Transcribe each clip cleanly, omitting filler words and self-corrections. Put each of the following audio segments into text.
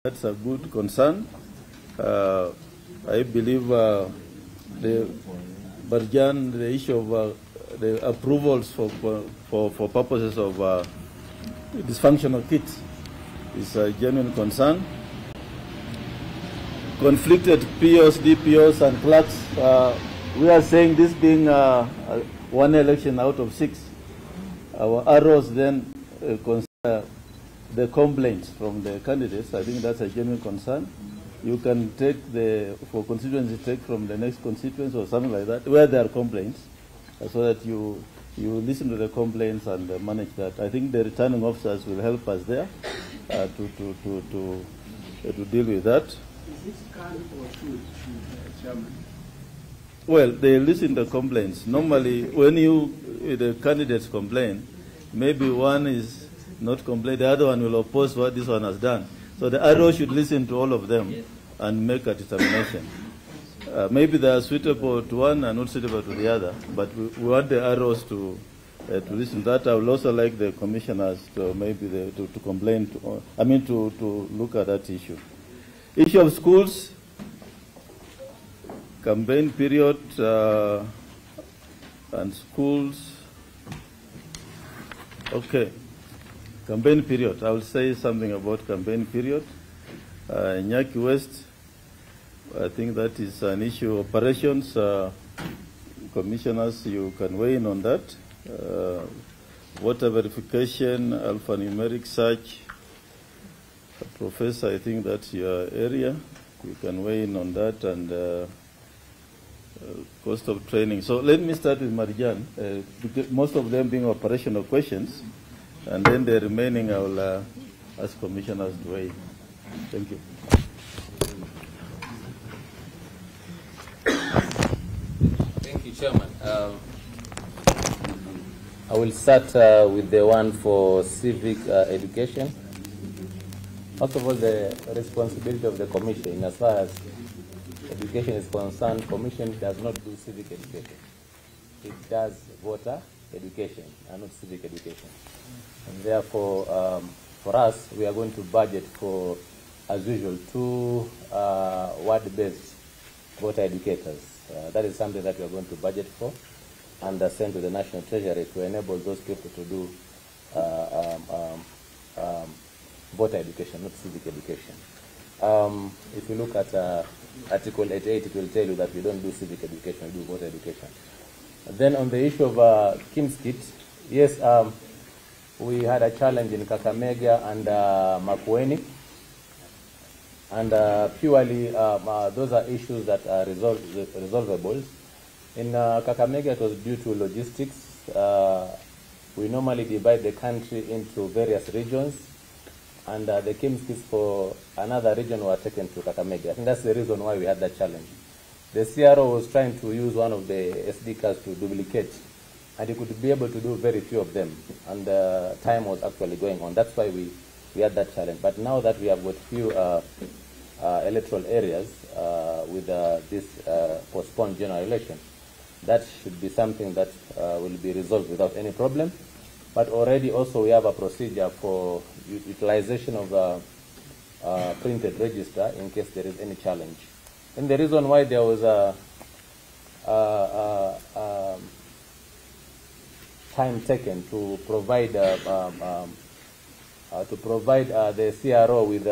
That's a good concern. I believe the issue of the approvals for purposes of dysfunctional kits is a genuine concern. Conflicted POs, DPOs, and clerks. We are saying this being one election out of 6. Our arrows then consider the complaints from the candidates. I think that's a genuine concern. You can take for constituency, take from the next constituency or something like that, where there are complaints, so that you listen to the complaints and manage that. I think the returning officers will help us there to deal with that. Is it can or should, Chairman? Well, they listen to complaints. Normally, when the candidates complain, maybe one is not complain, the other one will oppose what this one has done. So the arrow should listen to all of them and make a determination. Maybe they are suitable to one and not suitable to the other, but we want the arrows to listen to that. I would also like the commissioners to maybe to complain, to look at that issue. Issue of schools, campaign period and schools. Okay. Campaign period. I will say something about campaign period. Nyaki West, I think that is an issue. Operations, commissioners, you can weigh in on that. Voter verification, alphanumeric search. Professor, I think that's your area. You can weigh in on that, and cost of training. So let me start with Marijan, most of them being operational questions. And then the remaining I will ask commissioners to weigh. Thank you. Thank you, Chairman. I will start with the one for civic education. First of all, the responsibility of the Commission, as far as education is concerned, Commission does not do civic education. It does voter education and not civic education. And therefore, for us, we are going to budget for, as usual, 2 word-based voter educators. That is something that we are going to budget for and send to the National Treasury to enable those people to do voter education, not civic education. If you look at Article 88, it will tell you that we don't do civic education, we do voter education. Then on the issue of Kim's kit, yes, we had a challenge in Kakamega and Makueni, and purely those are issues that are resolvable. In Kakamega, it was due to logistics. We normally divide the country into various regions, and the Kim's kits for another region were taken to Kakamega. I think that's the reason why we had that challenge. The CRO was trying to use one of the SD cards to duplicate, and he could be able to do very few of them, and time was actually going on. That's why we had that challenge. But now that we have got few electoral areas with this postponed general election, that should be something that will be resolved without any problem. But already also we have a procedure for utilization of the printed register in case there is any challenge. And the reason why there was a time taken to provide the CRO with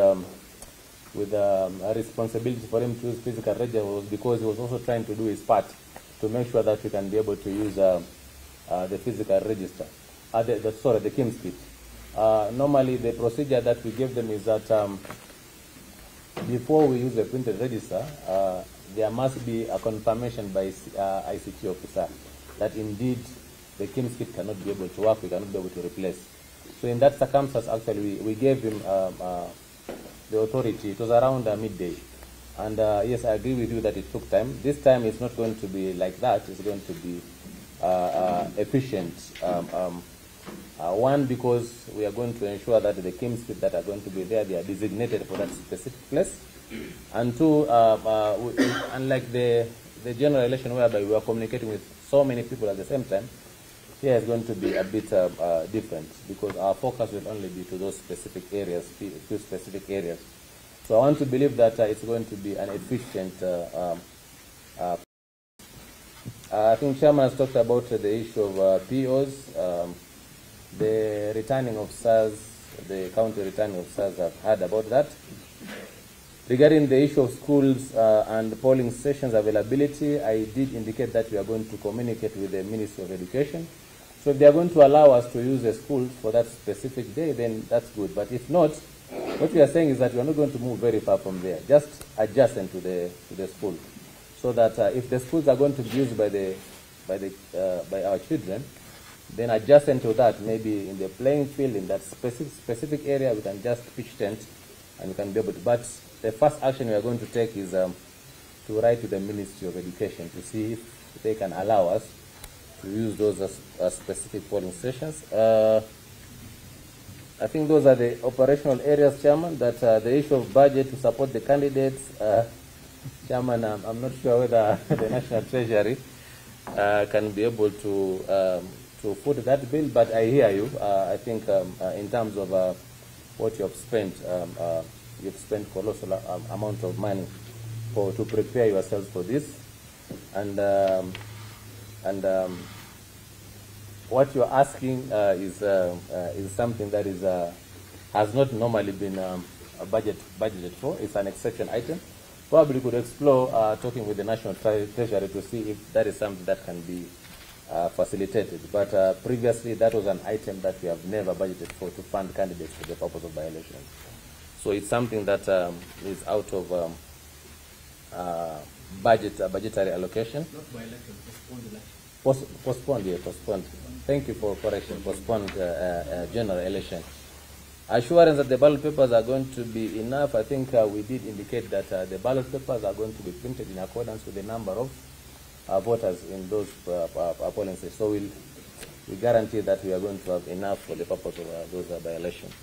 a responsibility for him to use physical register was because he was also trying to do his part to make sure that we can be able to use the physical register. The Kim's kit. Normally, the procedure that we give them is that before we use the printed register, there must be a confirmation by ICT officer that indeed the Kim's kit cannot be able to work, we cannot be able to replace. So in that circumstance, actually, we gave him the authority. It was around midday. And yes, I agree with you that it took time. This time it's not going to be like that. It's going to be efficient. One, because we are going to ensure that the Kim's kit that are going to be there, they are designated for that specific place. And 2, unlike the general election whereby we are communicating with so many people at the same time, here is going to be a bit different because our focus will only be to those specific areas, few specific areas. So I want to believe that it's going to be an efficient. I think Chairman has talked about the issue of POs, the returning officers, the county returning officers have heard about that. Regarding the issue of schools and polling stations availability, I did indicate that we are going to communicate with the Ministry of Education. So if they are going to allow us to use the schools for that specific day, then that's good. But if not, what we are saying is that we are not going to move very far from there, just adjacent to the school, so that if the schools are going to be used by our children, then adjacent to that, maybe in the playing field, in that specific area, we can just pitch tent and we can be able to. But the first action we are going to take is to write to the Ministry of Education to see if they can allow us to use those as specific polling stations. I think those are the operational areas, Chairman, that the issue of budget to support the candidates. Chairman, I'm not sure whether the National Treasury can be able to foot that bill, but I hear you. I think in terms of what you have spent, you've spent colossal amount of money to prepare yourselves for this, and what you're asking is something that has not normally been budgeted for. It's an exception item. Probably could explore talking with the National Treasury to see if that is something that can be facilitated. But previously, that was an item that we have never budgeted for to fund candidates for the purpose of by-election. So it's something that is out of budgetary allocation. Not by-election, postponed election. Postponed, yeah, postponed. Thank you for correction. Postponed general election. Assurance that the ballot papers are going to be enough. I think we did indicate that the ballot papers are going to be printed in accordance with the number of voters in those polling stations. So we guarantee that we are going to have enough for the purpose of those by-elections.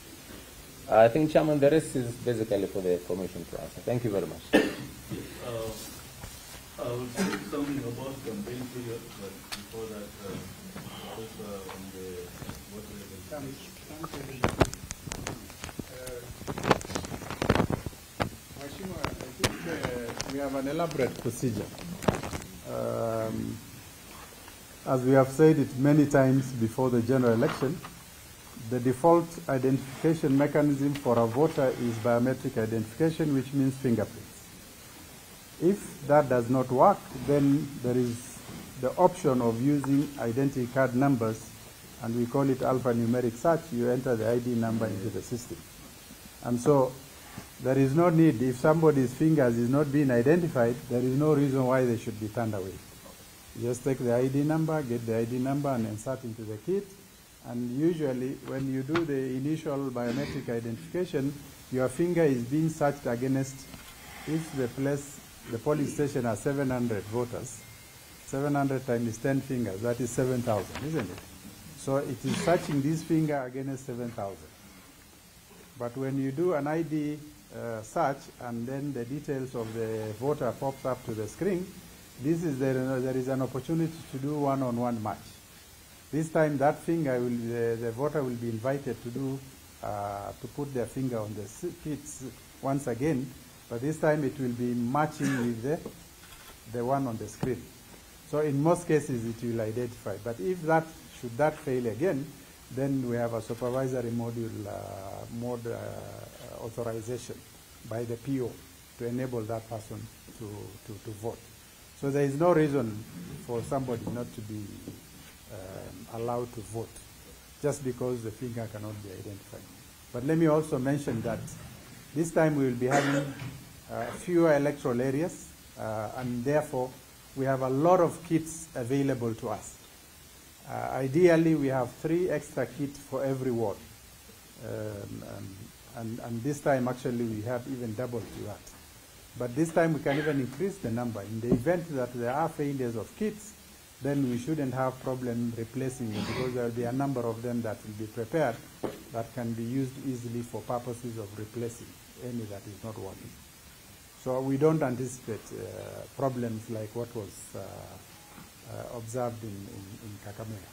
I think, Chairman, the rest is basically for the Commission to answer. Thank you very much. I will say something about campaign period, but before that, on the voter registration. I think we have an elaborate procedure. As we have said it many times before the general election, the default identification mechanism for a voter is biometric identification, which means fingerprints. If that does not work, then there is the option of using identity card numbers, and we call it alphanumeric search. You enter the ID number into the system. And so there is no need, if somebody's fingers is not being identified, there is no reason why they should be turned away. You just take the ID number, get the ID number, and insert into the kit. And usually, when you do the initial biometric identification, your finger is being searched against, if the polling station has 700 voters, 700 times 10 fingers, that is 7,000, isn't it? So it is searching this finger against 7,000. But when you do an ID search and then the details of the voter pops up to the screen, there is an opportunity to do one-on-one match. This time that finger, the voter will be invited to put their finger on the kits once again, but this time it will be matching with the one on the screen. So in most cases it will identify, but if should that fail again, then we have a supervisory mode authorization by the PO to enable that person to vote. So there is no reason for somebody not to be allowed to vote just because the finger cannot be identified. But let me also mention that this time we will be having fewer electoral areas, and therefore we have a lot of kits available to us. Ideally, we have 3 extra kits for every ward. And this time, actually, we have even doubled that. But this time, we can even increase the number. In the event that there are failures of kits, then we shouldn't have problem replacing them, because there will be a number of them that will be prepared that can be used easily for purposes of replacing any that is not working. So we don't anticipate problems like what was observed in Kakamega.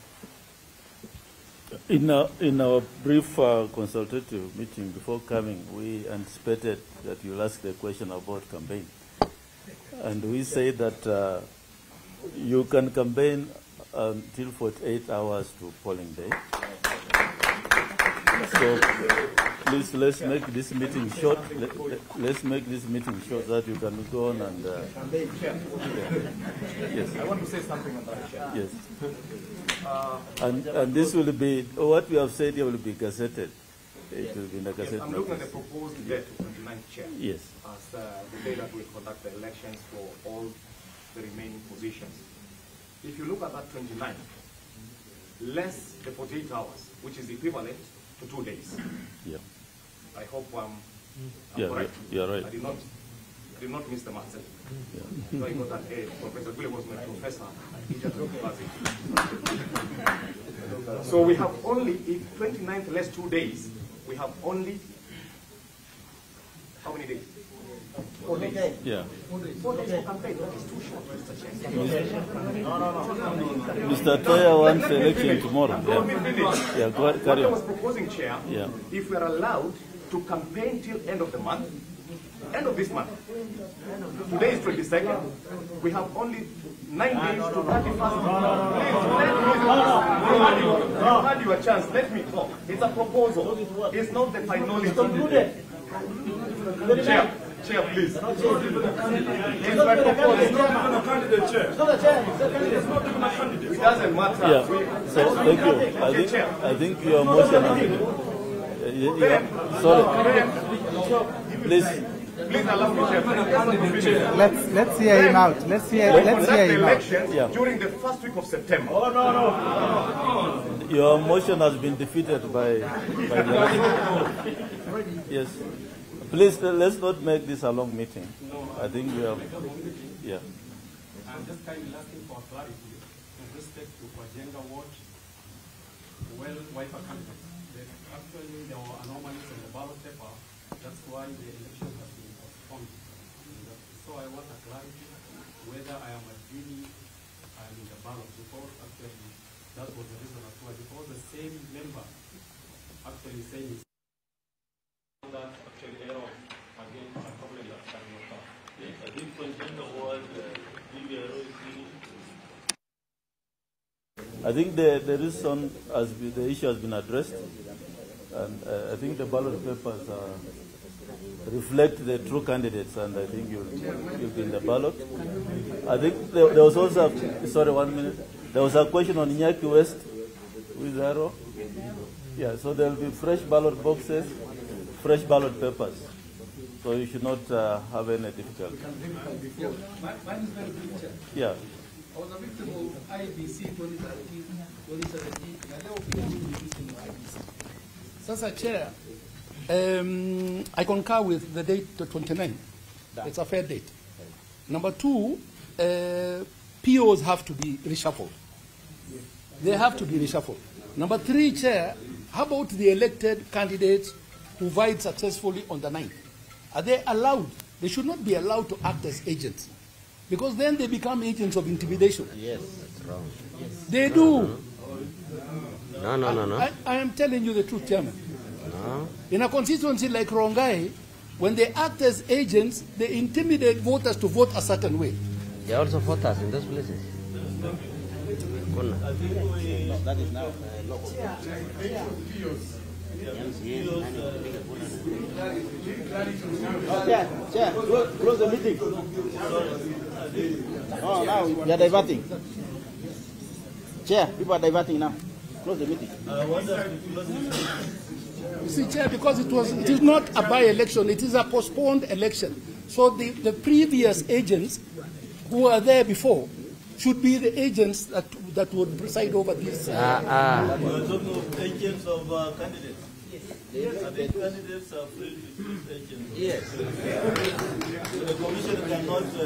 In our brief consultative meeting before coming, we anticipated that you'll ask the question about campaign. And we say that you can campaign until 48 hours to polling day. So please, let's make this meeting short. Let's make this meeting short so that you can go on and... Yes. I want to say something on that, Chair. Yes. And this will be, what we have said here will be gazetted. It will be in the gazette. I'm looking at the proposed date to 29th, Chair. Yes. As the day that we conduct the elections for all the remaining positions. If you look at that 29th, less the 48 hours, which is equivalent to 2 days. Yeah. I hope I'm correct. You're right. I did not miss the math. Yeah. So I got an A. Professor Gule was my professor. He just was it. So we have only, if 29th less 2 days, we have only, how many days? 4 days. Yeah. 4 days for campaign. That is too short, Mr. Chair. Mr. Toya wants election tomorrow. Yeah. Yeah, go ahead, carry What I on. was proposing, Chair, if we are allowed to campaign till end of the month, end of this month. Today is 22nd. We have only 9 days to 31st. You had your chance. Let me talk. It's a proposal. It's not the finality. Chair, please. It's my proposal. It doesn't matter. Yeah. So thank you. I think your motion is... sorry. Please. Please allow me to Let's hear him out. Let's hear him out. Yeah. During the first week of September. Your motion has been defeated by the... Yes. Please, let's not make this a long meeting. I think we have... Yeah. I'm just kindly asking for clarity with respect to Agenda Watch, well-wiper candidates. Actually, there were anomalies in the ballot paper. That's why the election has been postponed. So I want a clarity whether I am in the ballot, because actually that was the reason as well. Because the same member actually saying that actually error again a problem that can occur. Yes, I think for Agenda Watch, I think the reason the issue has been addressed, and I think the ballot papers reflect the true candidates, and I think you'll be in the ballot. I think there was also, sorry, 1 minute. There was a question on Nyaki West with arrow. Yeah, so there will be fresh ballot boxes, fresh ballot papers. So you should not have any difficulty. Mine is very good. Yeah. I was a victim of IEBC 2013, 2017, and now we are victim of IEBC. Sasa Chair, I concur with the date to 29. It's a fair date. Number two, POs have to be reshuffled. They have to be reshuffled. Number three, Chair, how about the elected candidates who vied successfully on the 9th? Are they allowed? They should not be allowed to act as agents, because then they become agents of intimidation. Yes, that's wrong. Yes. They do. No. I am telling you the truth, Chairman. No. In a constituency like Rongai, when they act as agents, they intimidate voters to vote a certain way. They are also voters in those places. That is now local. Chair, close the meeting. Oh, now we are diverting. Chair, people are diverting now. Close the meeting. You see, Chair, because it is not a by-election, it is a postponed election. So the previous agents who were there before should be the agents that would preside over this. You are talking of agents of candidates. Yes. And the candidates are free to choose agents. Yes. So the commission cannot be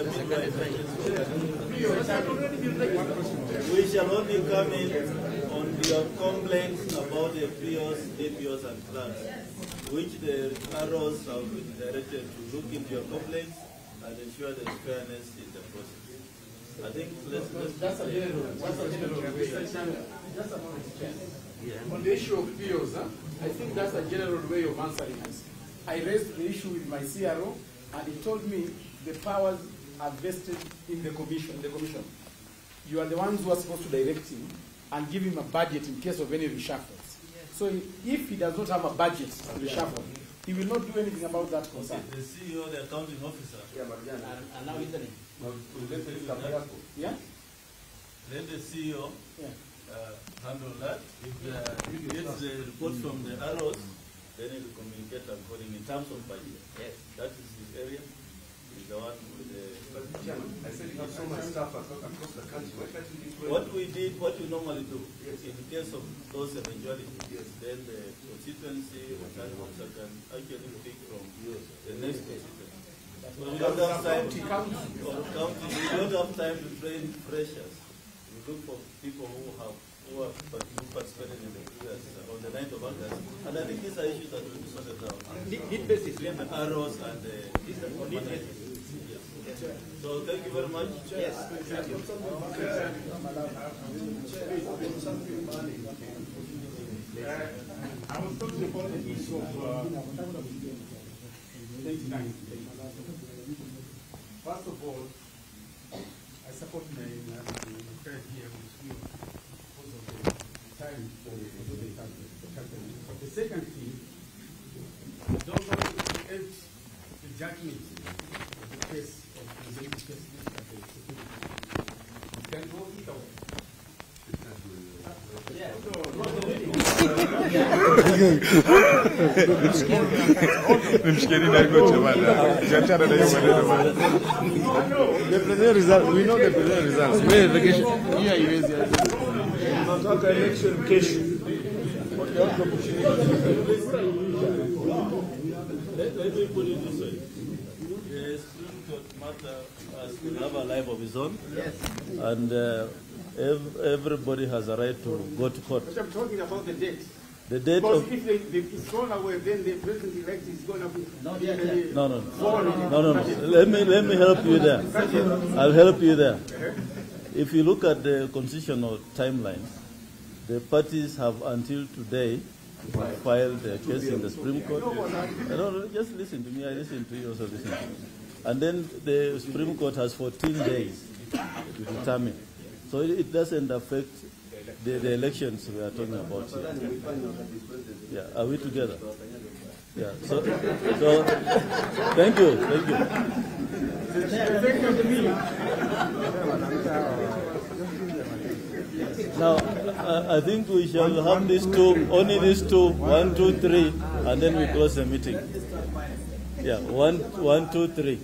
We shall only come in on your complaints about the POs, DPOs, and plans, which the arrows have been directed to look into your complaints and ensure there is fairness in the process. I think let's just a moment, Chair. On the issue of POs, I think that's a general way of answering us. I raised the issue with my CRO, and he told me the powers are vested in the commission. You are the ones who are supposed to direct him and give him a budget in case of any reshuffles. So if he does not have a budget to reshuffle, he will not do anything about that concern. The CEO, the accounting officer. And now listening. Yeah? Let the CEO handle that. If he gets the report from the arrows, then he will communicate according in terms of budget. Yes. That is his area. He's the one with the... I said you have so much staff across the country. Why can't you deploy? What we normally do, in the case of those eventualities, then the constituency or officer can actually pick from the next constituency. So we don't have time to train freshers. We look for people who have participated in the previous on the 9th of August. And I think these are issues that will be sorted out. Need basis. The arrows and the So thank you very much. Yes. I was talking about the issue of 29. First of all, I support my friend here because of the time for the company. The second thing, I don't want to end the judgment of the case of the case. You can go either way. The present result, we know the present results. Where vacation? Yeah, election cash. Let me put it this way. The Supreme Court matter will have a life of its own. Yes. And everybody has a right to go to court. But I'm talking about the date. The date Because of... if it's gone away, then the president-elect is going to be... No. Let me help you there. I'll help you there. If you look at the constitutional timeline, the parties have until today to file the case in the Supreme Court. No, just listen to me. I listen to you, also listen to me. And then the Supreme Court has 14 days to determine. So it doesn't affect the elections we are talking about here. Yeah, are we together? Yeah. So thank you. Now, I think we shall have these two, only these two, 1, 2, 3, and then we close the meeting. Yeah, 1, 2, 3.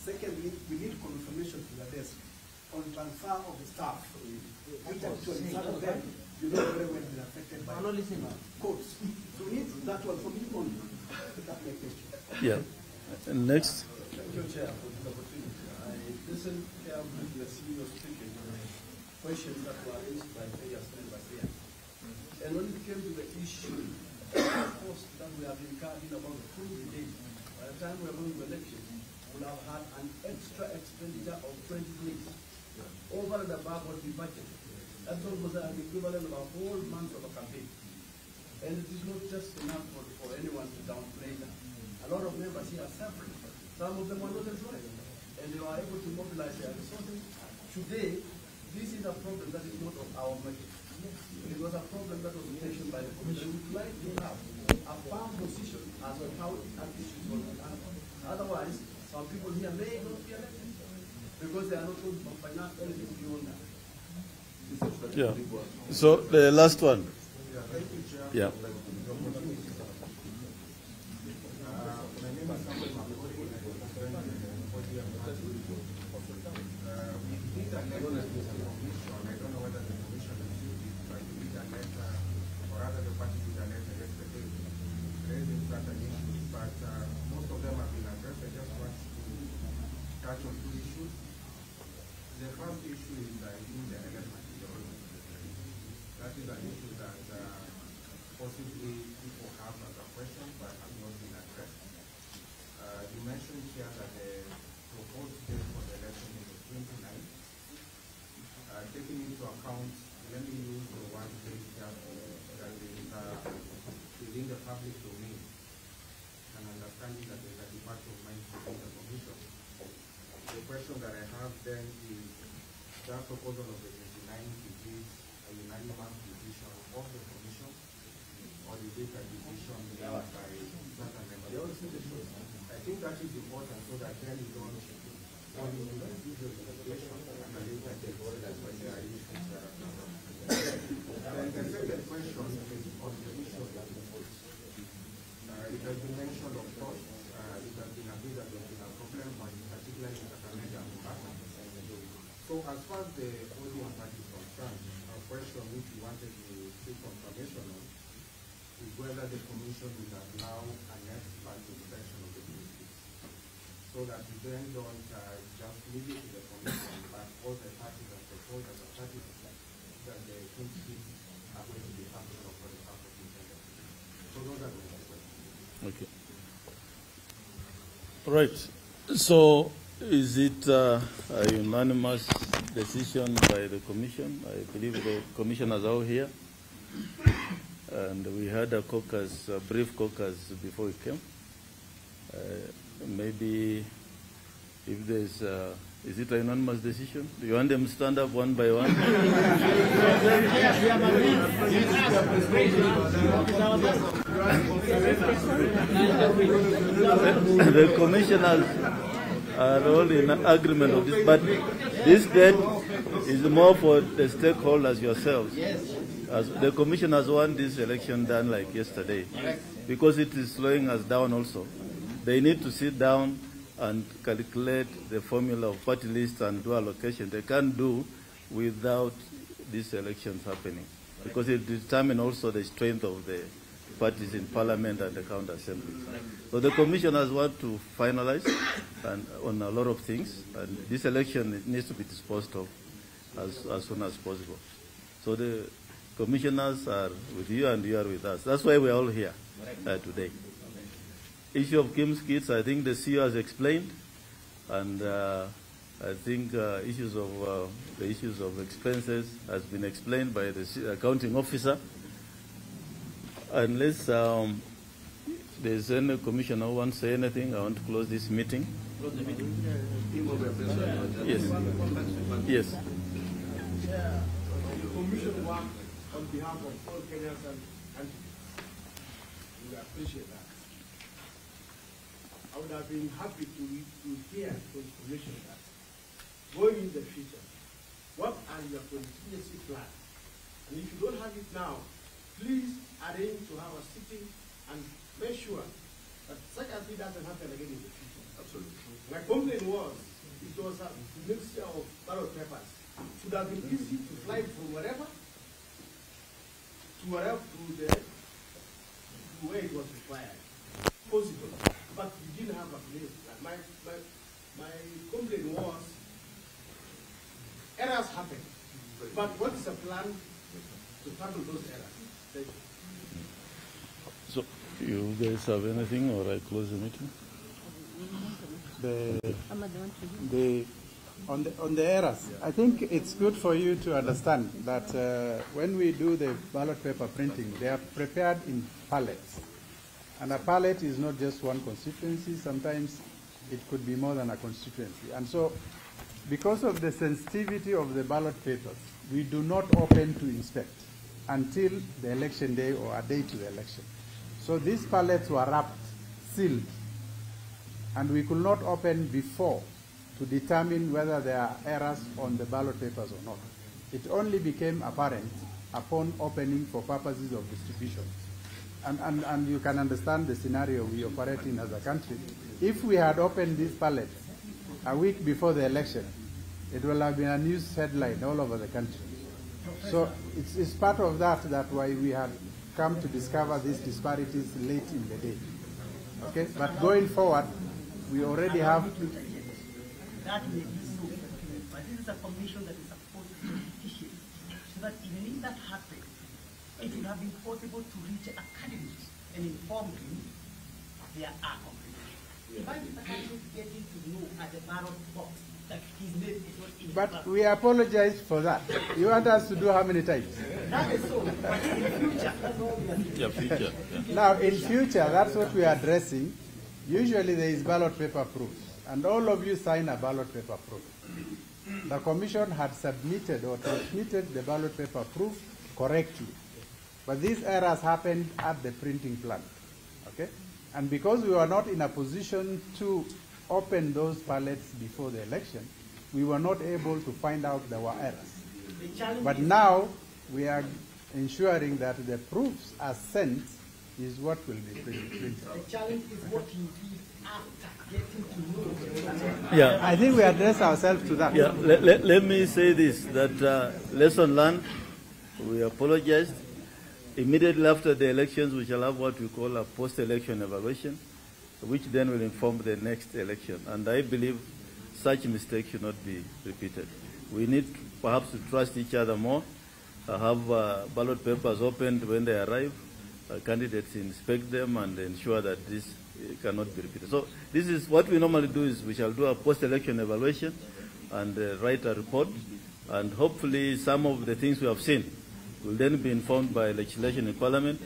Secondly, we need confirmation to the desk on transfer of the staff, which actually some of them, you know very well, been affected by courts. So we need that one from you on. That's my question. Yeah. And next. Thank you, Chair, for the opportunity. I listened carefully to the CEO speaking on the questions that were raised by various members here. And when it came to the issue of cost that we have incurred in about 2 days, by the time we are going to elections, we'll have had an extra expenditure of 20 days over and above what we budgeted. That's almost an equivalent of a whole month of a campaign. And it is not just enough for anyone to downplay that. A lot of members here are suffering. Some of them are not employed. And they are able to mobilize their resources. Today, this is a problem that is not of our making. It was a problem that was mentioned by the Commission. We would like to have a firm position as to how that issue is going to be handled. Otherwise, some people here may not be elected because they are not going to finance anything beyond that. Yeah. So the last one. Yeah. possibly people have other questions but have not been addressed. You mentioned here that the proposed date for the election is the 29th. Taking into account, let me use the one date that is within the public domain, and understanding that there is a debate of mind within the commission. The question that I have then is, that proposal of the 29th, is it a unanimous decision of the commission, or is it a decision made by certain members? I think that is important so that then you don't fall into the usual situation and the later date when there are issues that are covered. And the second question is on the issue of the vote. It has been mentioned, of course, it has been agreed that there has been a problem, particularly in Kakamega and Mombasa. So as far as the audience part is concerned, a question which we wanted to seek confirmation on is whether the commission will allow an expert inspection of the districts, so that we then don't just leave it to the commission, but all the parties and stakeholders are satisfied that the districts are going to be functional for the purpose intended. So those are the questions. Okay. Right. So is it a unanimous decision by the commission? I believe the commissioners are all here. And we had a caucus, a brief caucus before we came. Maybe if there's, is it a unanimous decision? Do you want them to stand up one by one? The commissioners are all in agreement of this, but this date is more for the stakeholders yourselves. As the commissioners want this election done like yesterday, because it is slowing us down also. They need to sit down and calculate the formula of party list and do allocation. They can't do without these elections happening, because it determines also the strength of the parties in parliament and the county assemblies. So the commissioners want to finalize and on a lot of things, and this election needs to be disposed of as soon as possible. So the commissioners are with you and you are with us. That's why we are all here today. Issue of Kim's kids, I think the CEO has explained, and I think the issues of expenses has been explained by the accounting officer. Unless there's any commissioner who wants to say anything, I want to close this meeting. Close the meeting. Yes. Yes. Yeah. The commission work on behalf of all Kenyans and we appreciate that. I would have been happy to hear from the commission that going in the future, what are your contingency plans? And if you don't have it now, please arrange to have a sitting and make sure that such a thing doesn't happen again in the future. Absolutely. My complaint was, it was a mixture of ballot papers. It would have been easy to fly from wherever to where it was required. Possible. But we didn't have a place. My complaint was, errors happen. But what is a plan to tackle those errors? Thank you. So, you guys have anything, or I close the meeting? On the errors, I think it's good for you to understand that when we do the ballot paper printing, they are prepared in pallets. And a pallet is not just one constituency. Sometimes it could be more than a constituency. And so, because of the sensitivity of the ballot papers, we do not open to inspect until the election day or a day to the election. So these pallets were wrapped, sealed, and we could not open before to determine whether there are errors on the ballot papers or not. It only became apparent upon opening for purposes of distribution. And you can understand the scenario we operate in as a country. If we had opened these pallets a week before the election, it will have been a news headline all over the country. So it's part of that why we had come to discover these disparities late in the day. Okay, but going forward, we already have. That may be so, but this is a commission that is supposed to be efficient, so that even if that happens, it would have been possible to reach a candidate and inform him there are complications. If I was a candidate getting to know at the ballot box that his name is not in But we apologize for that. You want us to do how many times? That is so. But in future, that's all we are doing. Yeah, future. Yeah. Now, in future, that's what we are addressing. Usually there is ballot paper proof, and all of you sign a ballot paper proof. The commission had submitted or transmitted the ballot paper proof correctly, but these errors happened at the printing plant, okay? And because we were not in a position to open those ballots before the election, we were not able to find out there were errors. But now we are ensuring that the proofs are sent is what will be printed. The challenge is what you did after getting to know. Yeah. I think we address ourselves to that. Yeah, let me say this, that lesson learned, we apologized. Immediately after the elections, we shall have what we call a post-election evaluation, which then will inform the next election. And I believe such mistakes should not be repeated. We need perhaps to trust each other more, have ballot papers opened when they arrive, candidates inspect them and ensure that this cannot be repeated. So this is what we normally do, is we shall do a post-election evaluation and write a report, and hopefully some of the things we have seen will then be informed by legislation in Parliament,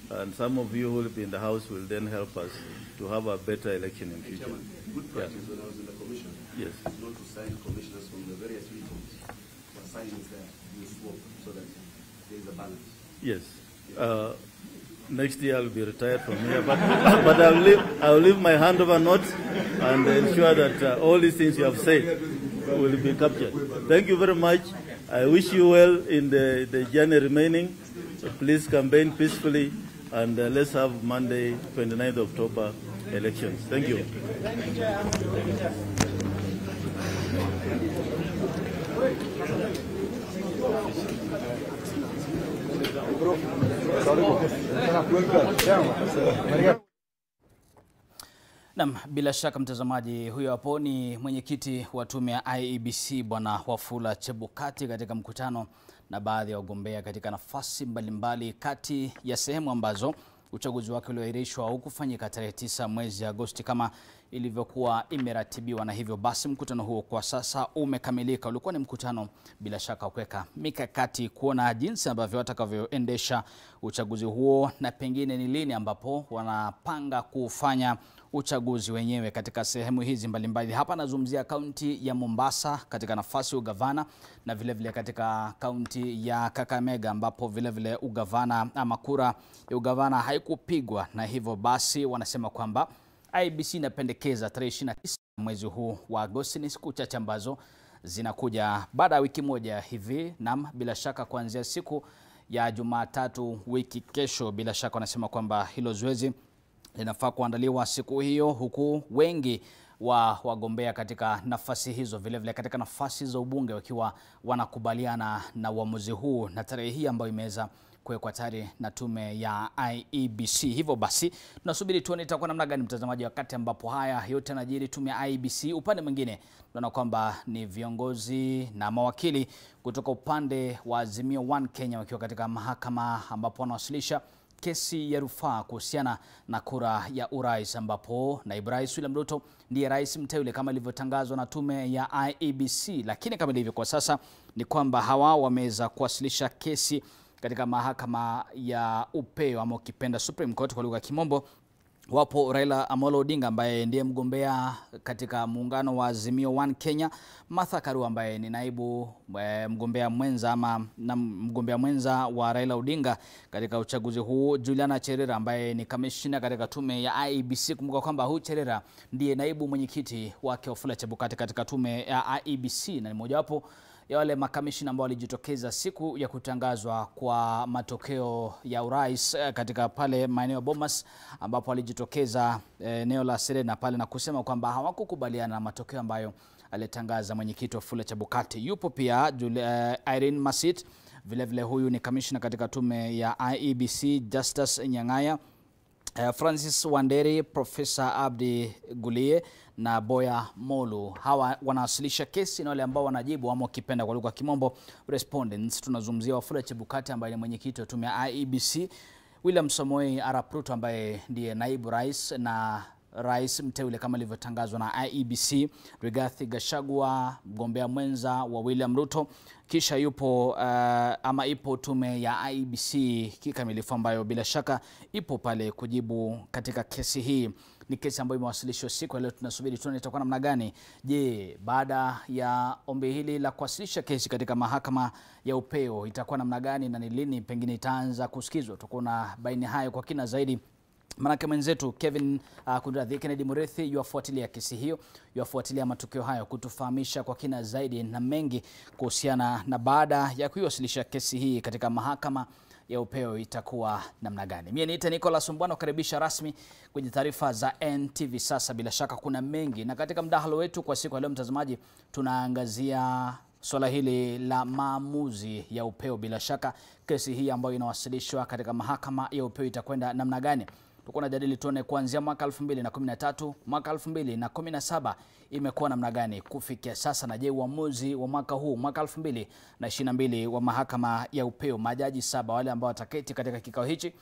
and some of you who will be in the House will then help us to have a better election in future. Good practice when I was in the commission. Yes. It's not to sign commissioners from the various regions. The sign is there, you swap so that there is a balance. Yes. Next year I'll be retired from here, but I'll leave my handover notes and ensure that all these things you have said will be captured. Thank you very much. I wish you well in the journey remaining. So please campaign peacefully, and let's have Monday, 29th October elections. Thank you. Naam, bila shaka mtazamaji, huyo hapo ni mwenyekiti wa tume ya IEBC Bwana Wafula Chebukati katika mkutano na baadhi ya wagombea katika nafasi mbalimbali kati ya sehemu ambazo uchaguzi wake ulioahirishwa hukufanyika tarehe 9 mwezi Agosti kama ilivyokuwa imeratibiwa, na hivyo basi mkutano huo kwa sasa umekamilika. Ulikuwa ni mkutano bila shaka kuweka mikakati kuona jinsi ambavyo watakavyoendesha uchaguzi huo na pengine ni lini ambapo wanapanga kufanya uchaguzi wenyewe katika sehemu hizi mbalimbali. Hapa nazungumzia kaunti ya Mombasa katika nafasi ya ugavana, na vile vile katika kaunti ya Kakamega ambapo vile vile ugavana ama kura ya ugavana haikupigwa, na hivyo basi wanasema kwamba IEBC inapendekeza tarehe 29 mwezi huu wa Agosti, ni siku chache ambazo zinakuja baada ya wiki moja hivi. Naam, bila shaka kuanzia siku ya Jumatatu wiki kesho, bila shaka wanasema kwamba hilo zoezi linafaa kuandaliwa siku hiyo, huku wengi wa wagombea katika nafasi hizo vile vile katika nafasi za ubunge wakiwa wanakubaliana na uamuzi huu na tarehe hii ambayo imeweza kuwekwa tayari na tume ya IEBC. Hivyo basi tunasubiri tuone itakuwa namna gani mtazamaji, wakati ambapo haya yote yanajiri. Tume ya IEBC upande mwingine tunaona kwamba ni viongozi na mawakili kutoka upande wa Azimio One Kenya wakiwa katika mahakama ambapo wanawasilisha kesi ya rufaa kuhusiana na kura ya urais, ambapo naibu rais William Ruto ndiye rais mteule kama ilivyotangazwa na tume ya IEBC. Lakini kama ilivyo kwa sasa ni kwamba hawa wameweza kuwasilisha kesi katika mahakama ya upeo ama ukipenda Supreme Court kwa lugha ya Kimombo. Wapo Raila Amolo Odinga ambaye ndiye mgombea katika muungano wa Azimio One Kenya, Martha Karua ambaye ni naibu mgombea mwenza ama mgombea mwenza wa Raila Odinga katika uchaguzi huu, Juliana Cherera ambaye ni kamishina katika tume ya IEBC. Kumbuka kwamba huyu Cherera ndiye naibu mwenyekiti wake Wafula Chebukati katika tume ya IEBC, na ni mojawapo ya wale makamishina ambao walijitokeza siku ya kutangazwa kwa matokeo ya urais katika pale maeneo ya Bomas, ambapo walijitokeza eneo la Serena pale na kusema kwamba hawakukubaliana na matokeo ambayo alitangaza mwenyekiti Wafula Chebukati. Yupo pia Irene Masit, vile vile huyu ni kamishna katika tume ya IEBC, Justus Nyang'aya Francis Wanderi, Profesa Abdi Gulie na Boya Molu. Hawa wanawasilisha kesi na wale ambao wanajibu ama ukipenda kwa lugha ya Kimombo respondents. Tunazungumzia Wafula Chebukati ambaye ni mwenyekiti wa tume ya IEBC, William Samoei Arap Ruto ambaye ndiye naibu rais na rais mteule kama ilivyotangazwa na IEBC, Rigathi Gachagua mgombea mwenza wa William Ruto, kisha yupo ipo tume ya IEBC kikamilifu ambayo bila shaka ipo pale kujibu katika kesi hii. Ni kesi ambayo imewasilishwa siku leo, tunasubiri tuone itakuwa namna gani. Je, baada ya ombi hili la kuwasilisha kesi katika mahakama ya upeo itakuwa namna gani na ni lini pengine itaanza kusikizwa? Tutakuwa na baini hayo kwa kina zaidi. Manake mwenzetu Kevin Kennedy Murethi yuafuatilia kesi hiyo, yuafuatilia matukio hayo kutufahamisha kwa kina zaidi na mengi kuhusiana na baada ya kuiwasilisha kesi hii katika mahakama ya upeo itakuwa namna gani. Mimi niita Nicholas Mbwana, karibisha rasmi kwenye taarifa za NTV. Sasa bila shaka kuna mengi, na katika mdahalo wetu kwa siku ya leo mtazamaji, tunaangazia swala hili la maamuzi ya upeo. Bila shaka kesi hii ambayo inawasilishwa katika mahakama ya upeo itakwenda namna gani? Tuko na jadili tuone kuanzia mwaka 2013, mwaka 2017 imekuwa namna gani kufikia sasa, na je uamuzi wa mwaka huu mwaka 2022 wa mahakama ya upeo, majaji 7 wale ambao wataketi katika kikao hichi,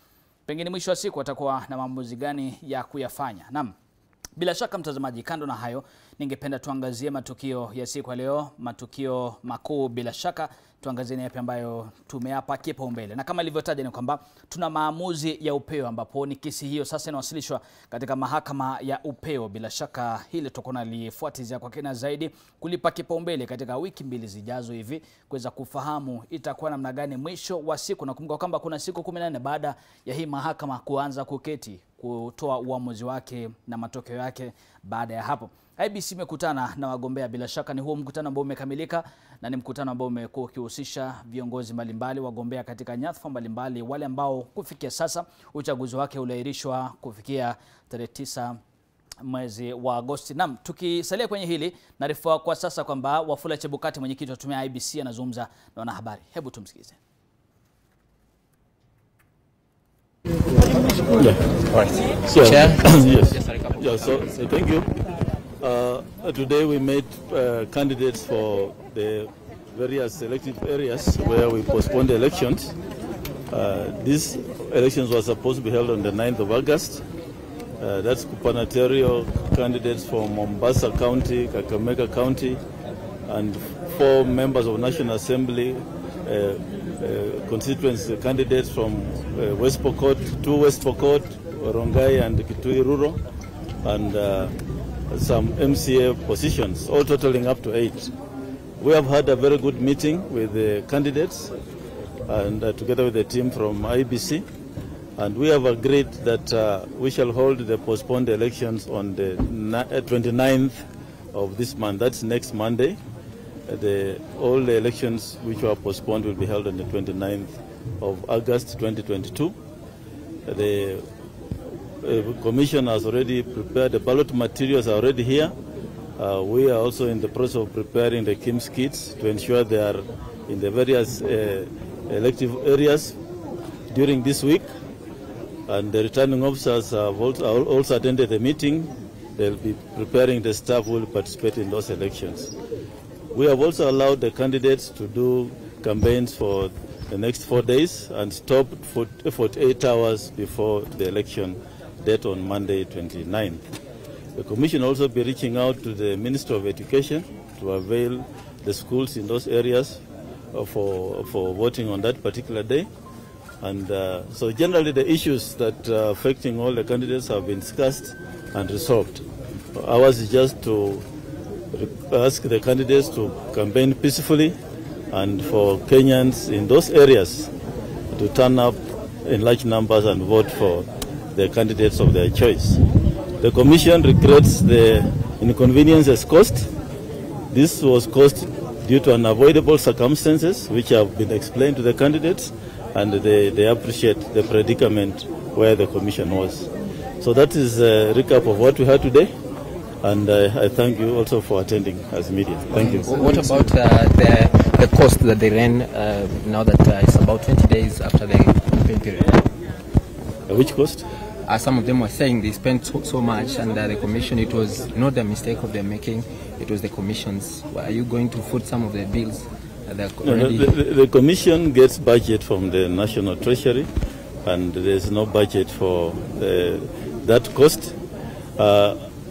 pengine mwisho wa siku watakuwa na maamuzi gani ya kuyafanya? Naam. Bila shaka mtazamaji, kando na hayo, ningependa tuangazie matukio ya siku ya leo, matukio makuu. Bila shaka tuangazie ni yapi ambayo tumeapa kipaumbele, na kama ilivyotaja ni kwamba tuna maamuzi ya upeo ambapo ni kesi hiyo sasa inawasilishwa katika mahakama ya upeo. Bila shaka hili tutakuwa nalifuatilia kwa kina zaidi, kulipa kipaumbele katika wiki 2 zijazo hivi, kuweza kufahamu itakuwa namna gani mwisho wa siku, na kumbuka kwamba kuna siku 14 baada ya hii mahakama kuanza kuketi kutoa uamuzi wake na matokeo yake. Baada ya hapo IEBC imekutana na wagombea. Bila shaka ni huo mkutano ambao umekamilika, na ni mkutano ambao umekuwa ukihusisha viongozi mbalimbali, wagombea katika nyadhifa mbalimbali, wale ambao kufikia sasa uchaguzi wake uliahirishwa kufikia tarehe 9 mwezi wa Agosti. Naam, tukisalia kwenye hili, naarifa kwa sasa kwamba Wafula Chebukati, mwenyekiti wa tume ya IEBC, anazungumza na wanahabari. Hebu tumsikize. Right. So, yes. So thank you. Today we met candidates for the various elective areas where we postponed elections. These elections were supposed to be held on the 9th of August. That's gubernatorial candidates from Mombasa County, Kakamega County, and 4 members of National Assembly constituency candidates from West Pokot, 2 West Pokot, Rongai and Kitui Rural, and some MCA positions, all totaling up to 8. We have had a very good meeting with the candidates and together with the team from IEBC, and we have agreed that we shall hold the postponed elections on the 29th of this month. That's next Monday. All the elections which were postponed will be held on the 29th of August 2022. The Commission has already prepared, the ballot materials are already here. We are also in the process of preparing the KIMS kits to ensure they are in the various elective areas during this week. And the returning officers have also attended the meeting. They'll be preparing the staff who will participate in those elections. We have also allowed the candidates to do campaigns for the next 4 days and stop for 48 hours before the election date on Monday 29th. The Commission will also be reaching out to the Minister of Education to avail the schools in those areas for voting on that particular day. And so generally the issues that are affecting all the candidates have been discussed and resolved. Ours is just to ask the candidates to campaign peacefully and for Kenyans in those areas to turn up in large numbers and vote for the candidates of their choice. The Commission regrets the inconveniences caused. This was caused due to unavoidable circumstances which have been explained to the candidates, and they appreciate the predicament where the Commission was. So that is a recap of what we had today. And I thank you also for attending as media. Thank you. What about the cost that they ran now that it's about 20 days after the campaign period? Which cost? as some of them were saying, they spent so much, and the commission, it was not the mistake of their making, it was the commission's. Are you going to foot some of the bills? The commission gets budget from the National Treasury, and there's no budget for that cost.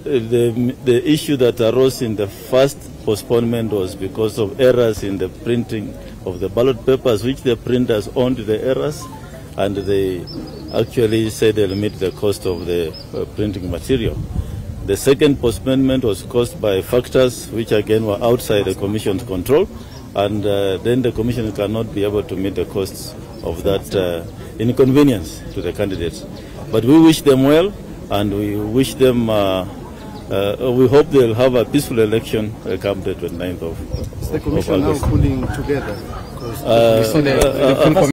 The issue that arose in the first postponement was because of errors in the printing of the ballot papers, which the printers owned the errors, and they actually said they'll meet the cost of the printing material. The second postponement was caused by factors which again were outside the Commission's control, and then the Commission cannot be able to meet the costs of that inconvenience to the candidates. But we wish them well, and we wish them, we hope they'll have a peaceful election come the 29th of Is the Commission now pulling together?